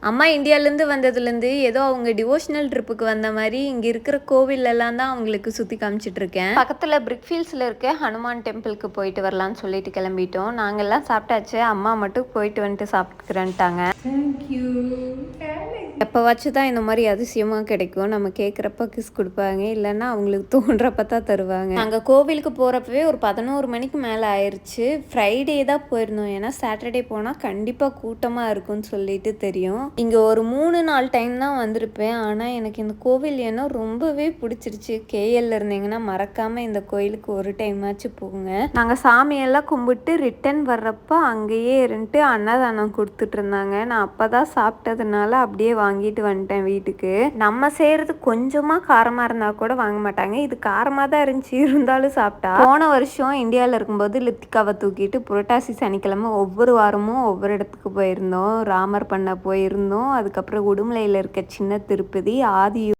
அம்மா இந்தியாவிலேருந்து வந்ததுலேருந்து ஏதோ அவங்க டிவோஷனல் ட்ரிப்புக்கு வந்த மாதிரி இங்கே இருக்கிற கோவிலெல்லாம் தான் அவங்களுக்கு சுற்றி காமிச்சிட்ருக்கேன். பக்கத்தில் பிரிக்ஃபீல்ட்ஸில் இருக்க ஹனுமான் டெம்பிளுக்கு போயிட்டு வரலான்னு சொல்லிட்டு கிளம்பிட்டோம். நாங்கள்லாம் சாப்பிட்டாச்சு, அம்மா மட்டும் போயிட்டு வந்துட்டு சாப்பிட்டுக்கிறேன்ட்டாங்க. தேங்க்யூ. எப்போவாச்சும் தான் இந்த மாதிரி அதிசயமாக கிடைக்கும். நம்ம கேட்குறப்ப கிஸ் கொடுப்பாங்க, இல்லைன்னா அவங்களுக்கு தோன்றப்ப தான் தருவாங்க. நாங்கள் கோவிலுக்கு போகிறப்பவே ஒரு 11 மணிக்கு மேலே ஆயிடுச்சு. ஃப்ரைடே தான் போயிருந்தோம், ஏன்னா சாட்டர்டே போனால் கண்டிப்பாக கூட்டமாக இருக்கும்னு சொல்லிட்டு தெரியும். இங்கே ஒரு 3-4 டைம் தான் வந்திருப்பேன். ஆனால் எனக்கு இந்த கோவில் ஏன்னா ரொம்பவே பிடிச்சிருச்சு. கேஎல்ல இருந்தீங்கன்னா மறக்காமல் இந்த கோயிலுக்கு ஒரு டைமாச்சு போங்க. நாங்கள் சாமியெல்லாம் கும்பிட்டு ரிட்டன் வர்றப்போ அங்கேயே இருந்துட்டு அன்னதானம் கொடுத்துட்டு இருந்தாங்க. நான் அப்போ தான் சாப்பிட்டதுனால அப்படியே வாங்கிட்டு வந்துட்டேன் வீட்டுக்கு. நம்ம செய்கிறது கொஞ்சமாக காரமாக இருந்தால் கூட வாங்க மாட்டாங்க. இது காரமாக தான் இருந்துச்சு, இருந்தாலும் சாப்பிட்டா. போன வருஷம் இந்தியாவில் இருக்கும்போது லித்திகாவை தூக்கிட்டு புரட்டாசி சனிக்கிழமை ஒவ்வொரு வாரமும் ஒவ்வொரு இடத்துக்கு போயிருந்தோம். ராமர் பண்ண போயிருந்தோம், அதுக்கப்புறம் உடுமலையில் இருக்க சின்ன திருப்பதி, ஆதி